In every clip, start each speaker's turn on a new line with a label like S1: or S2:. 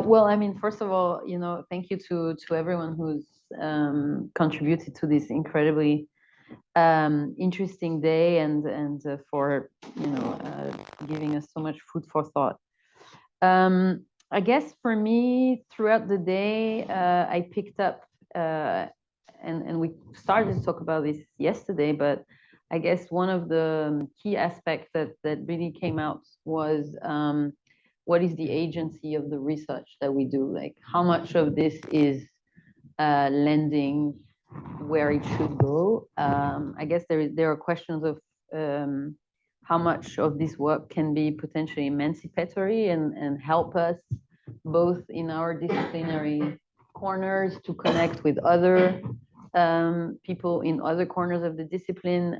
S1: Well, I mean, first of all, thank you to everyone who's contributed to this incredibly interesting day and for giving us so much food for thought. I guess for me, throughout the day, I picked up, and we started to talk about this yesterday, but I guess one of the key aspects that really came out was what is the agency of the research that we do? Like, how much of this is lending where it should go? I guess there are questions of how much of this work can be potentially emancipatory and help us both in our disciplinary corners to connect with other people in other corners of the discipline,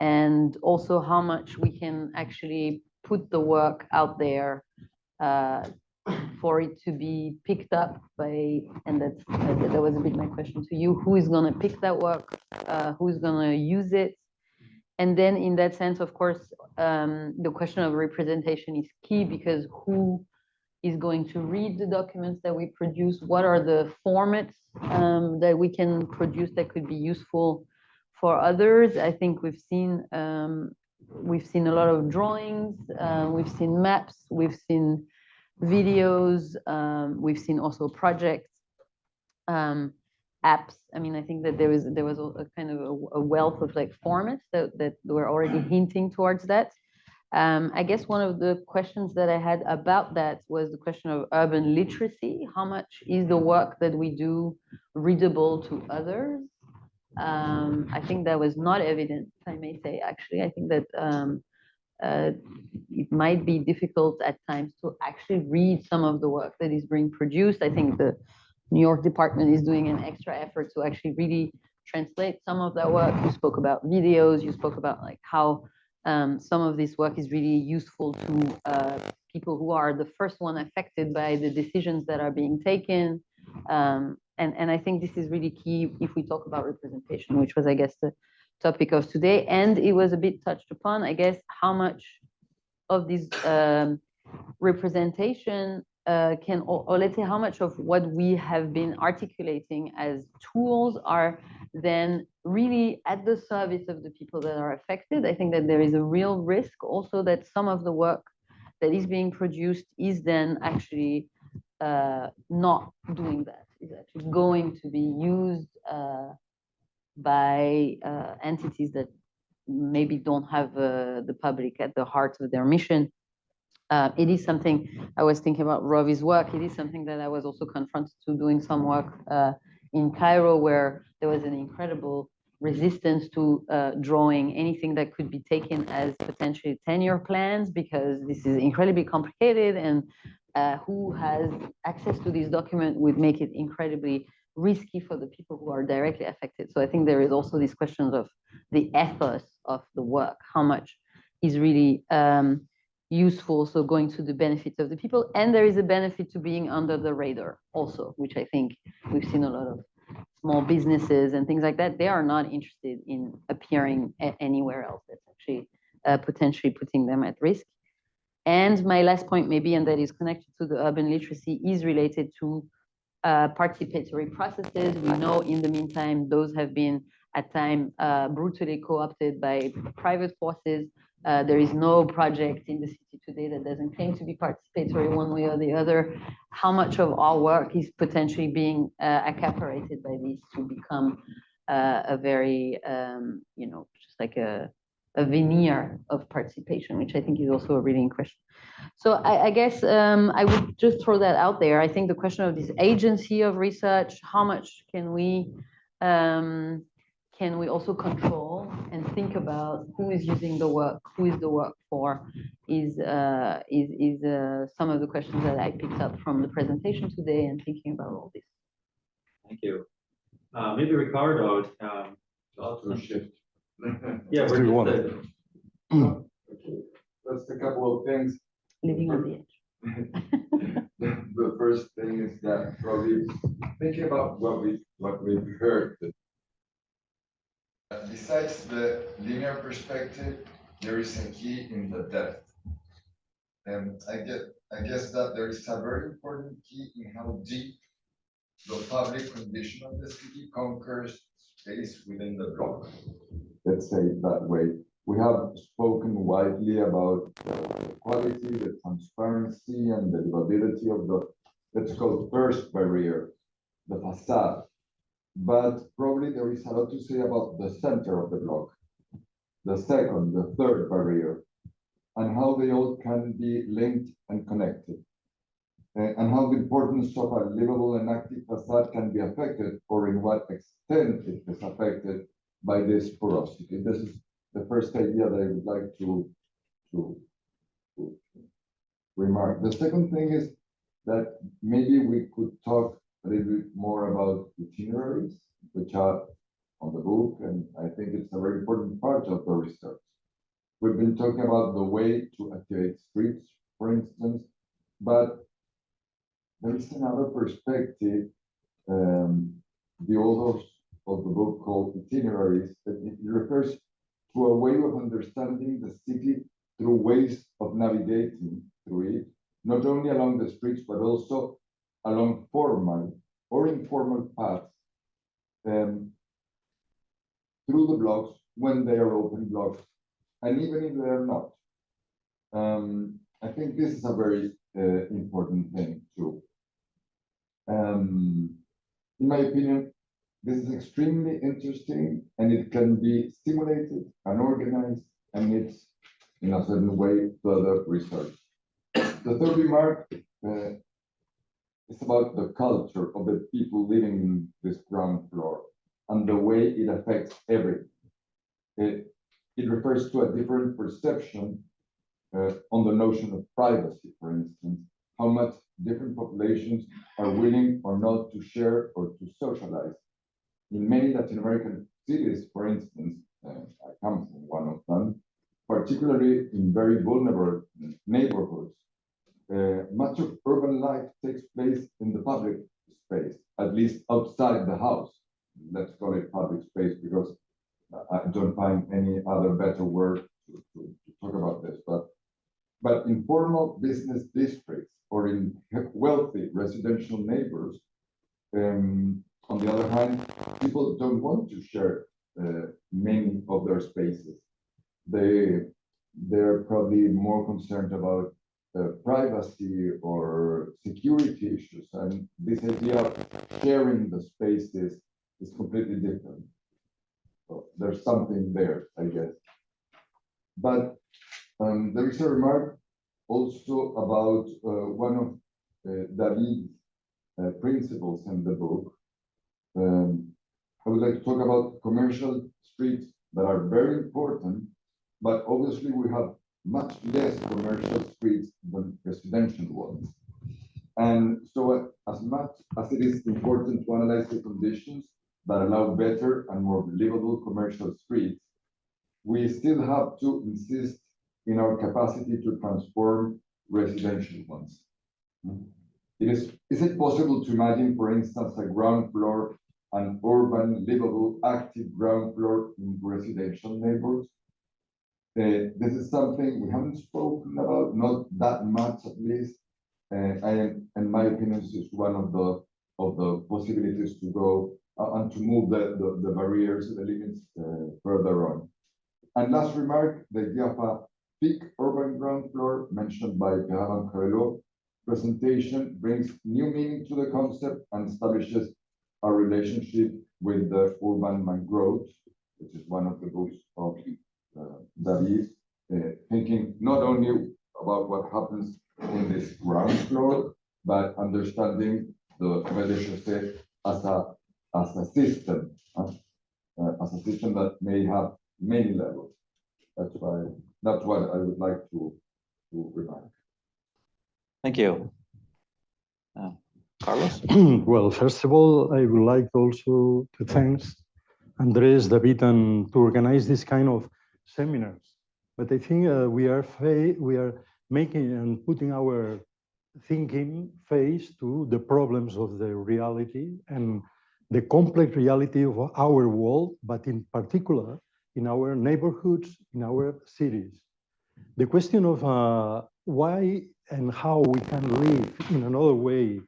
S1: and also how much we can actually put the work out there for it to be picked up by, and that was a bit my question to you, who is going to pick that work, who's going to use it. And then in that sense, of course, the question of representation is key, because who is going to read the documents that we produce? What are the formats that we can produce that could be useful for others? I think we've seen a lot of drawings, we've seen maps, we've seen videos, we've seen also projects, apps. I mean, I think that there was a kind of a wealth of like formats that were already hinting towards that. I guess one of the questions that I had about that was the question of urban literacy. How much is the work that we do readable to others? I think that was not evident, if I may say, actually. I think that it might be difficult at times to actually read some of the work that is being produced. I think the New York department is doing an extra effort to actually really translate some of that work. You spoke about videos, you spoke about like how some of this work is really useful to people who are the first one affected by the decisions that are being taken. And I think this is really key if we talk about representation, which was, I guess, the topic of today. And it was a bit touched upon, I guess, how much of this representation can, or let's say how much of what we have been articulating as tools are then really at the service of the people that are affected. I think that there is a real risk also that some of the work that is being produced is then actually not doing that, is actually going to be used by entities that maybe don't have the public at the heart of their mission. It is something I was thinking about Ravi's work. It is something that I was also confronted to doing some work in Cairo, where there was an incredible resistance to drawing anything that could be taken as potentially 10-year plans, because this is incredibly complicated, and who has access to this document would make it incredibly risky for the people who are directly affected. So I think there is also these questions of the ethos of the work, how much is really useful, so going to the benefits of the people. And there is a benefit to being under the radar also, which I think we've seen a lot of small businesses and things like that. They are not interested in appearing anywhere else. That's actually potentially putting them at risk. And my last point maybe, and that is connected to the urban literacy, is related to participatory processes. We know in the meantime, those have been at times brutally co-opted by private forces. There is no project in the city today that doesn't claim to be participatory one way or the other. How much of our work is potentially being accaparrated by these to become a very, just like a veneer of participation, which I think is also a really in question. So I guess I would just throw that out there. I think the question of this agency of research, how much can we also control and think about who is using the work, who is the work for, is some of the questions that I picked up from the presentation today and thinking about all this.
S2: Thank you. Maybe Ricardo.
S3: Shift.
S2: Yeah,
S3: we're
S2: one.
S3: Okay. Just a couple of things.
S1: Living on the edge.
S3: The first thing is that probably thinking about what we've heard. Besides the linear perspective, there is a key in the depth. I guess that there is a very important key in how deep the public condition of the city conquers space within the block. Let's say it that way. We have spoken widely about the quality, the transparency, and the livability of the, let's call it, first barrier, the facade. But probably there is a lot to say about the center of the block, the second, the third barrier, and how they all can be linked and connected, and how the importance of a livable and active facade can be affected, or in what extent it is affected by this porosity. This is the first idea that I would like to remark. The second thing is that maybe we could talk a little bit more about itineraries, which are on the book, and I think it's a very important part of the research. We've been talking about the way to activate streets, for instance, but there is another perspective. The authors of the book called Itineraries, that it refers to a way of understanding the city through ways of navigating through it, not only along the streets, but also along formal or informal paths through the blocks when they are open blocks, and even if they are not. I think this is a very important thing too. In my opinion, this is extremely interesting, and it can be stimulated and organized, and it's in a certain way further research. The third remark is about the culture of the people living in this ground floor and the way it affects everything. It refers to a different perception on the notion of privacy, for instance, how much different populations are willing or not to share or to socialize. In many Latin American cities, for instance, I come from one of them, particularly in very vulnerable neighborhoods, much of urban life takes place in the public space, at least outside the house. Let's call it public space because I don't find any other better word to talk about this. But in formal business districts or in wealthy residential neighbors, on the other hand, people don't want to share many of their spaces. They're probably more concerned about privacy or security issues, and this idea of sharing the spaces is completely different. So there's something there, I guess. But there is a remark also about one of David's principles in the book. I would like to talk about commercial streets that are very important, but obviously we have much less commercial streets than residential ones. And so as much as it is important to analyze the conditions that allow better and more livable commercial streets, we still have to insist in our capacity to transform residential ones. Is it possible to imagine, for instance, a ground floor, an urban, livable, active ground floor in residential neighborhoods? This is something we haven't spoken about, not that much at least. In my opinion, this is one of the possibilities to go and to move the barriers, the limits further on. And last remark, the idea of a peak urban ground floor mentioned by Pierre Coelho presentation brings new meaning to the concept and establishes a relationship with the urban mangroves, which is one of the books of David, thinking not only about what happens in this ground floor, but understanding the rez-de-chaussée as a system, that may have many levels. That's what I would like to remark.
S2: Thank you. Carlos?
S4: Well, first of all, I would like also to thank Andres, David, and to organize this kind of seminars. But I think we are making and putting our thinking face to the problems of the reality and the complex reality of our world, but in particular in our neighborhoods, in our cities. The question of why and how we can live in another way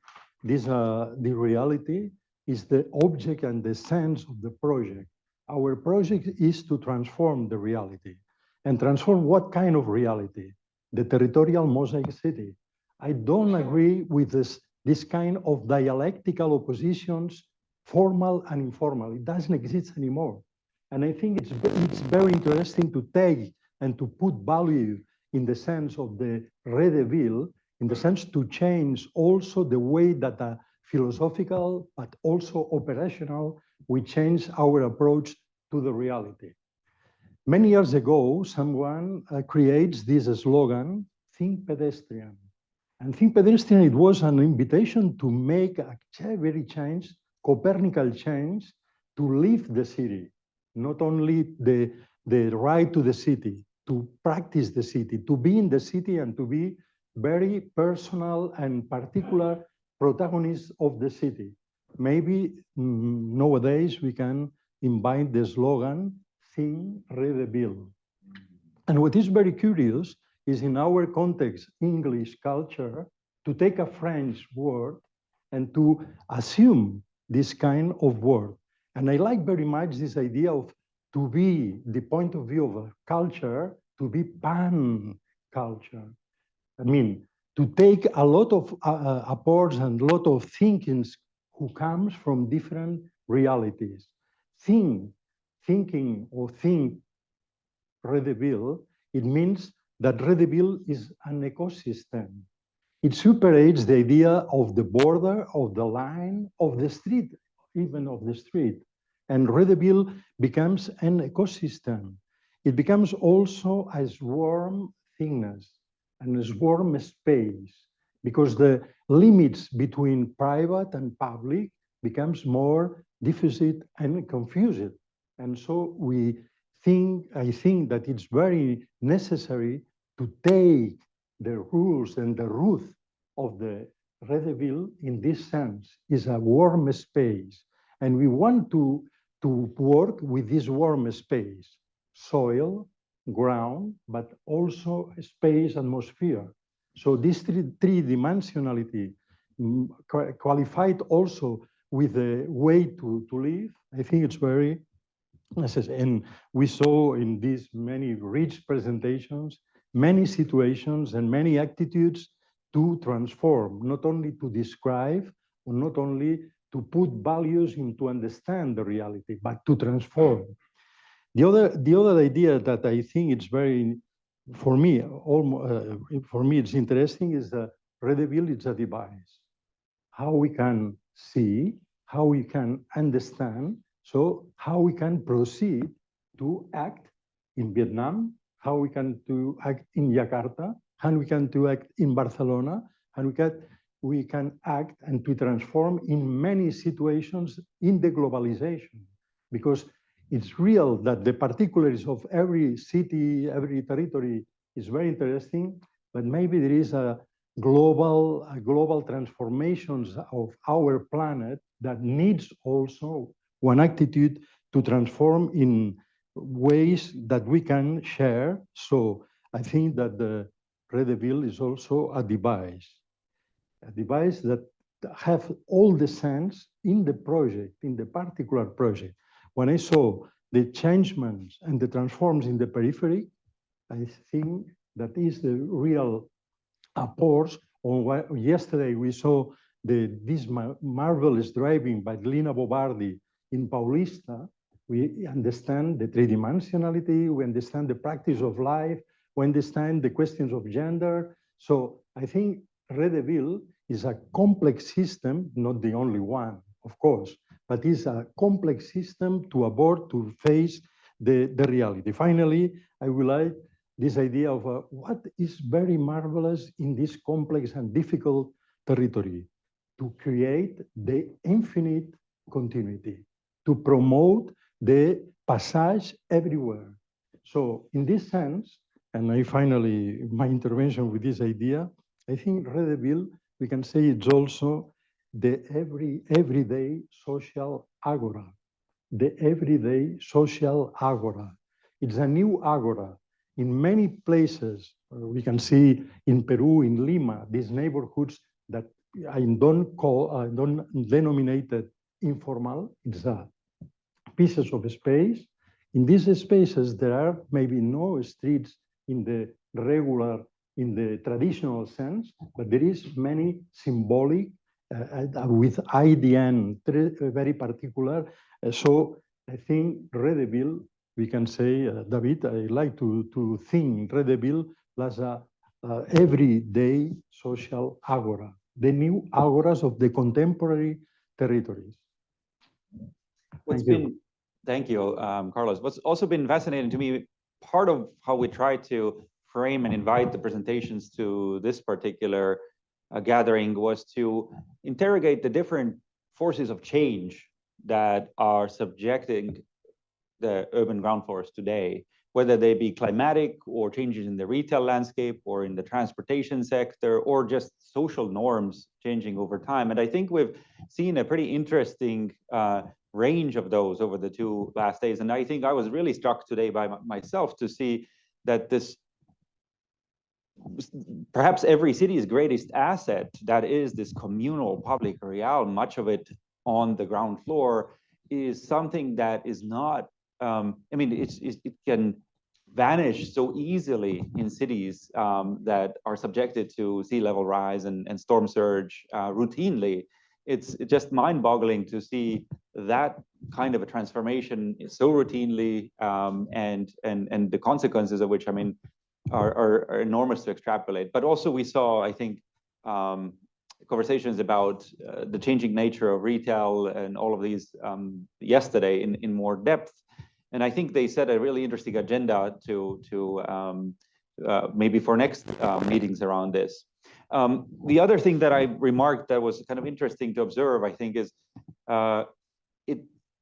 S4: this the reality is the object and the sense of the project. Our project is to transform the reality. And transform what kind of reality? The territorial mosaic city. I don't agree with this kind of dialectical oppositions, formal and informal. It doesn't exist anymore. And I think it's very interesting to take and to put value in the sense of the redeville, in the sense to change also the way that philosophical, but also operational, we change our approach to the reality. Many years ago, someone creates this slogan, Think Pedestrian. And Think Pedestrian, it was an invitation to make a very change, Copernican change, to leave the city, not only the right to the city, to practice the city, to be in the city and to be very personal and particular protagonists of the city. Maybe nowadays we can invite the slogan, Think Redeville. And what is very curious is in our context, English culture, to take a French word and to assume this kind of word. And I like very much this idea of to be the point of view of a culture, to be pan-culture. I mean, to take a lot of apports and a lot of thinkings who comes from different realities. Thinking or think redeville, it means that redeville is an ecosystem. It superates the idea of the border, of the line, of the street, even of the street. And redeville becomes an ecosystem. It becomes also a swarm thingness and a swarm space, because the limits between private and public becomes more difficult and confused. And so I think that it's very necessary to take the rules and the root of the redeville in this sense is a warm space. And we want to work with this warm space, soil, ground, but also space, atmosphere. So this three-dimensionality qualified also with the way to live, I think it's very necessary. And we saw in these many rich presentations, many situations and many attitudes to transform, not only to describe, or not only to put values in to understand the reality, but to transform. The other idea that I think it's very, for me, it's interesting is that redeville is a device. How we can see, how we can understand, so how we can proceed to act in Vietnam, how we can to act in Jakarta, how we can to act in Barcelona, and we can act and to transform in many situations in the globalization, because it's real that the particulars of every city, every territory is very interesting, but maybe there is a global transformations of our planet that needs also one attitude to transform in ways that we can share. So I think that the redeville is also a device that have all the sense in the project, in the particular project. When I saw the changements and the transforms in the periphery, I think that is the real approach. Yesterday we saw this marvelous driving by Lina Bobardi in Paulista. We understand the three-dimensionality, we understand the practice of life, we understand the questions of gender. So I think redeville is a complex system, not the only one, of course, but is a complex system to abort, to face the reality. Finally, I would like this idea of what is very marvelous in this complex and difficult territory, to create the infinite continuity, to promote the passage everywhere. So in this sense, and I finally, my intervention with this idea, I think redeville, we can say it's also the everyday social agora, the everyday social agora. It's a new agora. in many places, we can see in Peru, in Lima, these neighborhoods that I don't denominate it informal. It's pieces of space. In these spaces, there are maybe no streets in the regular, in the traditional sense, but there is many symbolic with IDN, very particular. So I think Redeville, we can say, David, I like to think Redeville as a everyday social agora, the new agoras of the contemporary territories.
S2: Thank you, Carlos. What's also been fascinating to me, part of how we try to frame and invite the presentations to this particular gathering was to interrogate the different forces of change that are subjecting the urban ground forest today, whether they be climatic or changes in the retail landscape or in the transportation sector or just social norms changing over time. And I think we've seen a pretty interesting range of those over the 2 last days. And I think I was really struck today by myself to see that this, perhaps every city's greatest asset, that is this communal public realm, much of it on the ground floor, is something that is not, I mean, it can vanish so easily in cities that are subjected to sea level rise and storm surge routinely. It's just mind-boggling to see that kind of a transformation so routinely, and the consequences of which, I mean, are enormous to extrapolate. But also we saw, I think, conversations about the changing nature of retail and all of these yesterday in more depth. And I think they set a really interesting agenda to maybe for next meetings around this. The other thing that I remarked that was kind of interesting to observe, I think, is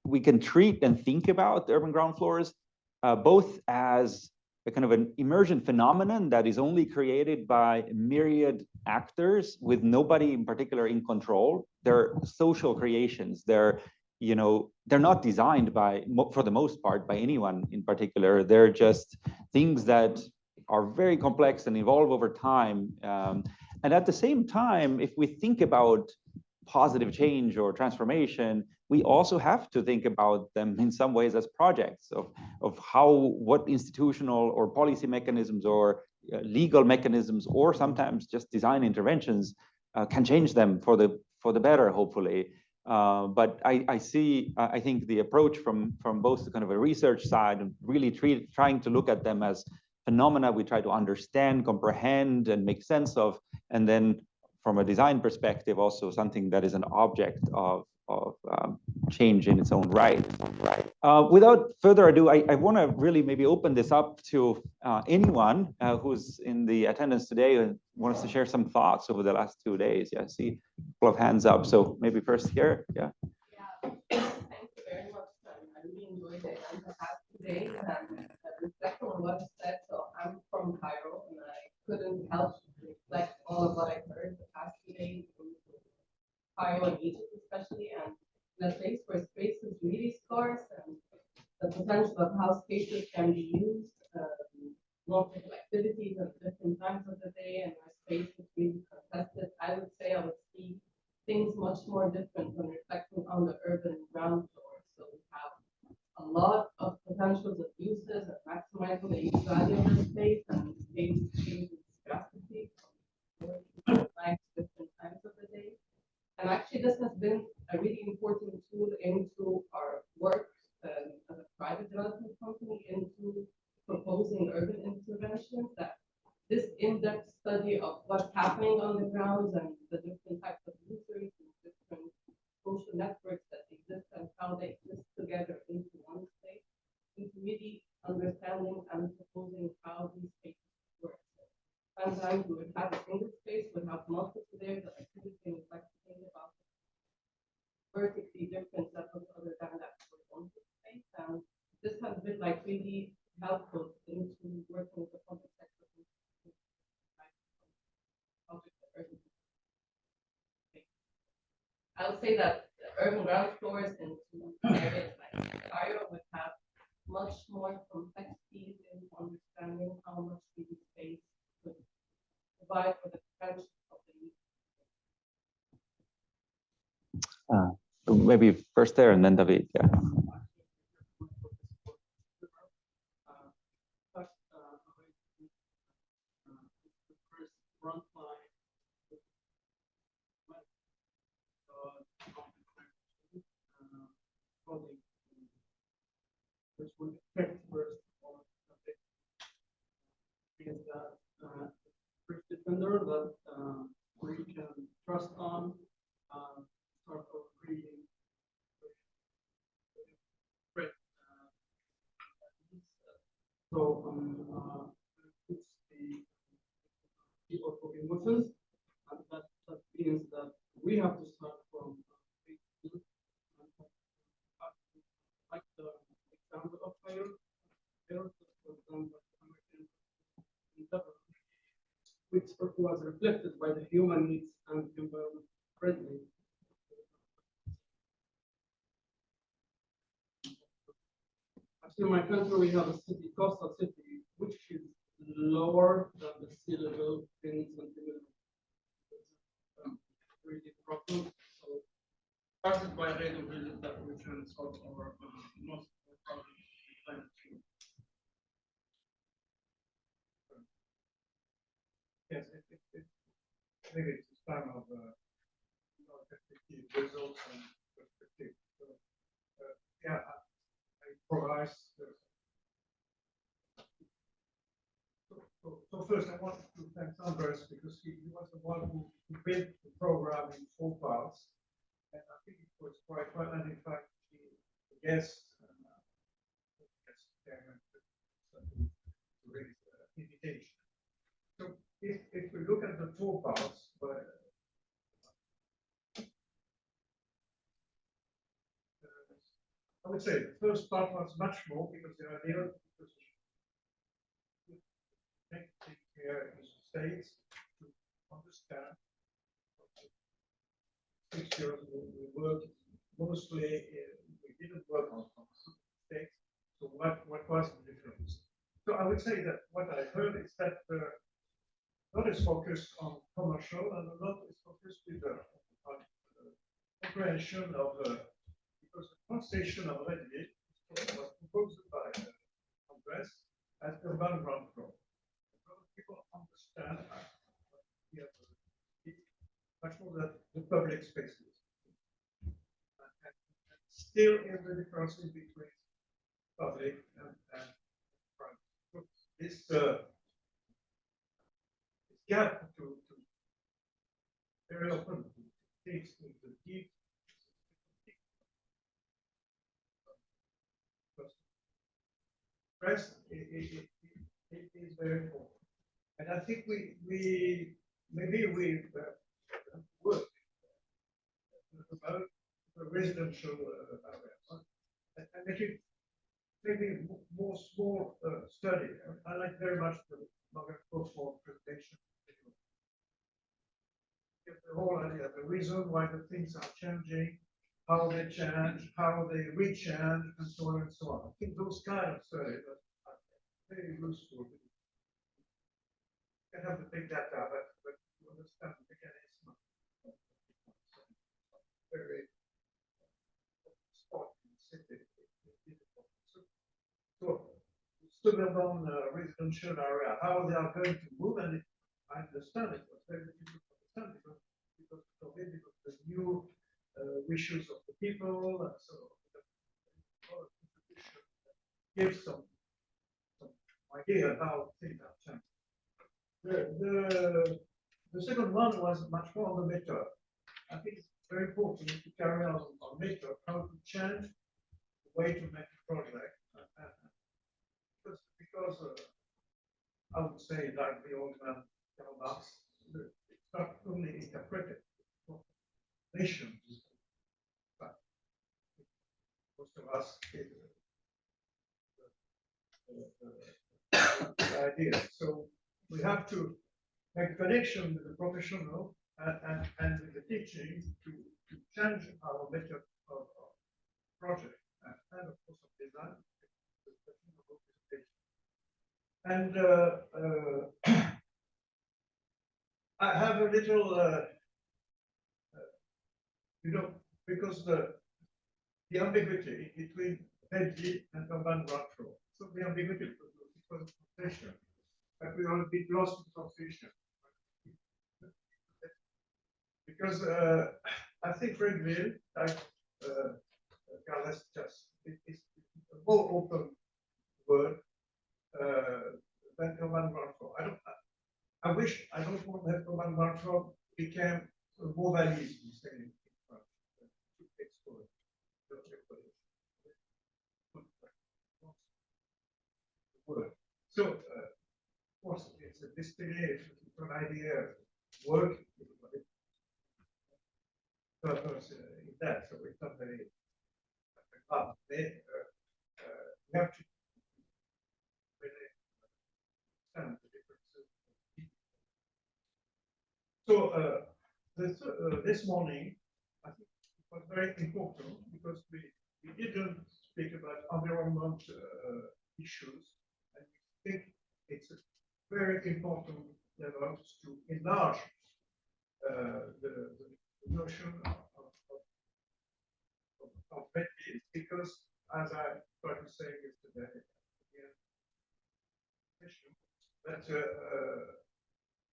S2: we can treat and think about urban ground floors both as a kind of an emergent phenomenon that is only created by myriad actors with nobody in particular in control. They're social creations. They're not designed for the most part, by anyone in particular. They're just things that are very complex and evolve over time. And at the same time, if we think about positive change or transformation, we also have to think about them in some ways as projects of what institutional or policy mechanisms or legal mechanisms or sometimes just design interventions can change them for the better, hopefully. But I think the approach from both the kind of a research side and really trying to look at them as phenomena we try to understand, comprehend, and make sense of, and then from a design perspective, also something that is an object of change in its own right. Without further ado, I want to really maybe open this up to anyone who's in the attendance today and wants to share some thoughts over the last 2 days. Yeah, I see a couple of hands up. So maybe first here, yeah.
S5: Yeah, thank you very much. I really enjoyed it. I'm today and reflect on what you said. So I'm from Cairo and I couldn't help to reflect all of what I heard the past 2 days in Cairo and Egypt especially, and in a place where space is really scarce and the potential of how spaces can be used, multiple activities at different times of the day, and where space is really contested. I would say I would see things much more different when reflecting on the urban ground floor. So we have a lot of potentials of uses and maximizing the use value of the space, and space changes drastically from different times of the day. And actually, this has been a really important tool into our work as a private development company into proposing urban interventions. That this in-depth study of what's happening on the grounds and the different types of users and different social networks that exist and how they exist together into one space, into really understanding and proposing how these spaces work. Sometimes we would have a single space, would have multiple there, but activity and like to think about vertically different levels other than that horizontal space. And this has been like really helpful into working with the public sector. I would say that the urban ground floors in areas like Cairo would have much more complexities in understanding how much living space could provide for the potential of the
S2: Maybe first there and then David. Yeah.
S6: Which would affect first all of it is that first defender that we can trust on start reading threat. So it's the people for emotions, and that means that we have to start from like the example of fire, which was reflected by the human needs and environment friendly. Actually, in my country, we have a city, coastal city, which is lower than the sea level in centimeters. Really problem. So, started by radio visit that we can solve our most problems in climate change. Yes, maybe it's a time of effective results and perspective. So, yeah, I provide. So first, I want to thank Andres because he was the one who built the program in 4 parts, and I think it was quite well. And in fact, the guest raise the invitation. So if we look at the 4 parts, I would say the first part was much more because the idea was make it here in the States to understand. 6 years we worked mostly, we didn't work on States. So what was the difference? So I would say that what I heard is that a lot is focused on commercial and a lot is focused with on comprehension of because the translation of Redgate was proposed by Andres as urban ground floor. People understand much more than the public spaces. And still in the differences between public and private. So this gap to very often takes into deep press it is very important. And I think we maybe we work about the residential area and make it maybe more small study. I like very much the Margaret Cosmore presentation. The whole idea, the reason why the things are changing, how they change, how they re-change, and so on and so on. I think those kind of studies are very useful. You can have the big data, but you understand the mechanism. Very spot in the city. So suburban residential area, how they are going to move, and I understand it was very difficult to understand because the new wishes of the people, so the gives some idea how things are changing. The second one was much more on the method. I think it's very important to carry out on method, how to change the way to make a project. Because I would say like the old man Karl Marx, it's not only interpreted, nations, but most of us the idea. So we have to make a connection with the professional and with the teaching to change our method of project and of course of design. And I have a little, you know, because the ambiguity between Benji and urban workflow. So the ambiguity was a translation, but we are a bit lost in translation. Because I think Redville, like Carlos just, is a more open word than urban workflow. I wish, I don't want that urban workflow became more valid in so, of course, it's a distillation, it's an idea of work, purpose in that, so it's not very hard. We have to really understand the differences. So, this morning, I think it was very important because we didn't speak about environment issues, and we think it's a very important level to enlarge the notion of Redfield, because as I tried to say yesterday, that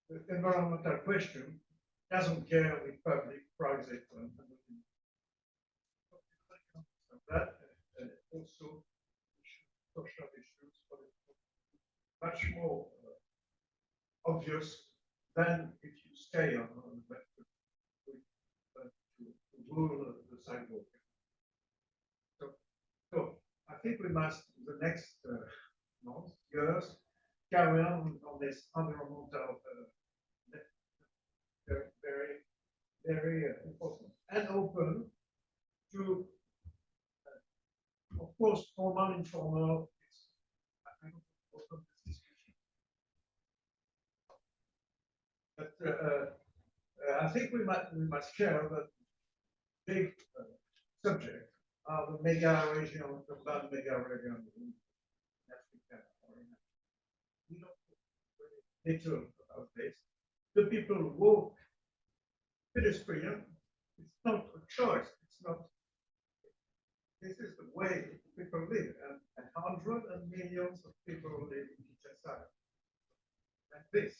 S6: the environmental question doesn't care with public, private, and that also social issues much more obvious than if you stay on the to rule the sidewalk. So I think we must, in the next months, years, carry on this environmental very important and open to, of course, formal, informal. I don't open this discussion, but I think we must share that big subject are the mega region, the bad mega region in Africa. We don't know very little about this. The people who walk pedestrian, it's not a choice. It's not. This is the way people live, and hundreds and millions of people live in Kinshasa like this.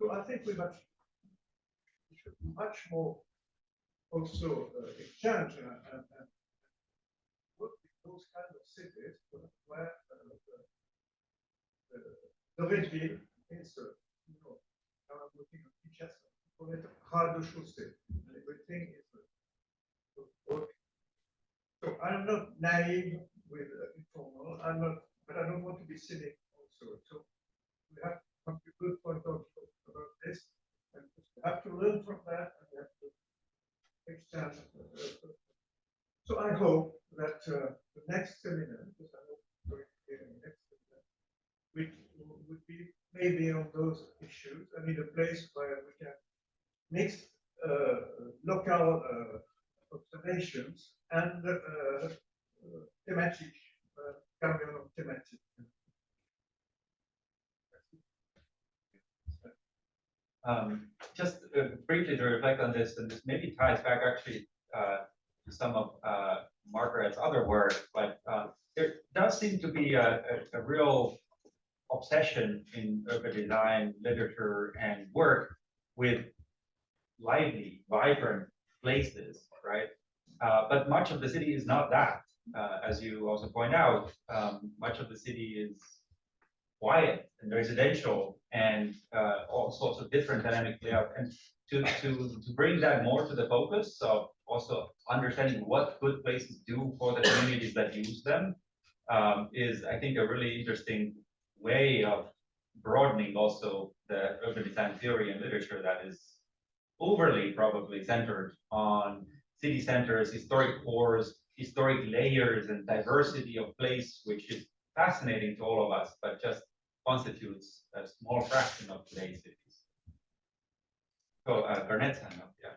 S6: So I think we should much more also exchange and work with those kind of cities where the Redville is, you know, I'm looking at Kinshasa, call it hard to chaussée, and everything is work. So I'm not naive with informal. I'm not, but I don't want to be cynic also. So we have a good point of about this, and we have to learn from that, and we have to exchange. So I hope that the next seminar, because I hope the next seminar, which would be maybe on those issues, I mean, a place where we can mix local observations and thematic, carry on thematic.
S7: Just briefly to reflect on this, and this maybe ties back actually to some of Margaret's other work, but there does seem to be a real obsession in urban design, literature, and work with lively, vibrant places, right? But much of the city is not that. As you also point out, much of the city is quiet and residential and all sorts of different dynamic layout. And to bring that more to the focus, so also understanding what good places do for the communities that use them is, I think, a really interesting way of broadening also the urban design theory and literature that is overly probably centered on city centers, historic cores, historic layers, and diversity of place, which is fascinating to all of us, but just constitutes a small fraction of today's cities. So Burnett hand up, yeah.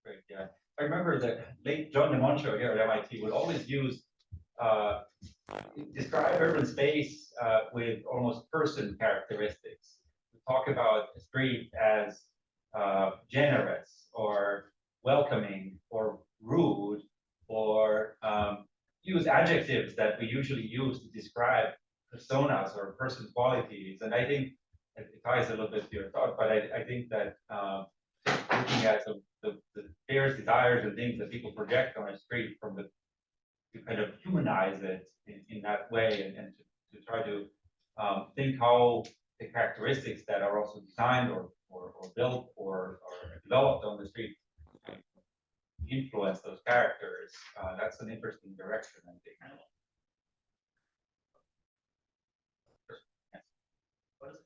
S7: Great, yeah. I remember that late John DiMoncho here at MIT would always use describe urban space with almost person characteristics. To talk about a street as generous or welcoming or rude, or use adjectives that we usually use to describe personas or person qualities. And I think it ties a little bit to your thought, but I think that looking at the fears, desires, and things that people project on a street from the to kind of humanize it in that way, and to try to think how the characteristics that are also designed or built or developed on the street influence those characters. That's an interesting direction, I think. What is it?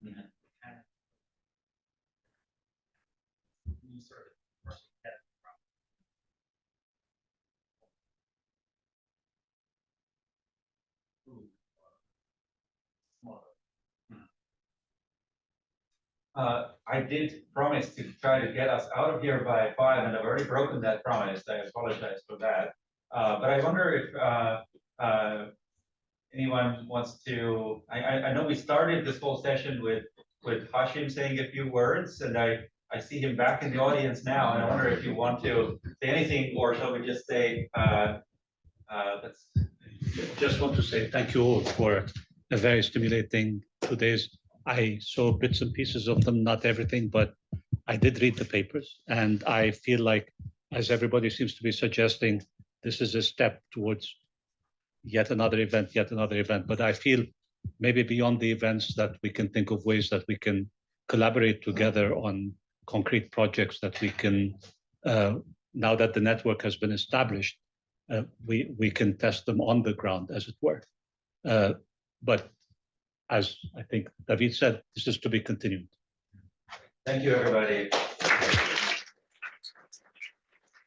S7: Mhm. You sort of I did promise to try to get us out of here by 5, and I've already broken that promise. I apologize for that. But I wonder if anyone wants to. I know we started this whole session with Hashim saying a few words, and I see him back in the audience now, and I wonder if you want to say anything, or shall we just say let's.
S8: Just want to say thank you all for a very stimulating 2 days. I saw bits and pieces of them, not everything, but I did read the papers, and I feel like, as everybody seems to be suggesting, this is a step towards yet another event. But I feel maybe beyond the events that we can think of ways that we can collaborate together on concrete projects that we can, now that the network has been established, we can test them on the ground, as it were. But as I think David said, this is to be continued.
S7: Thank you, everybody.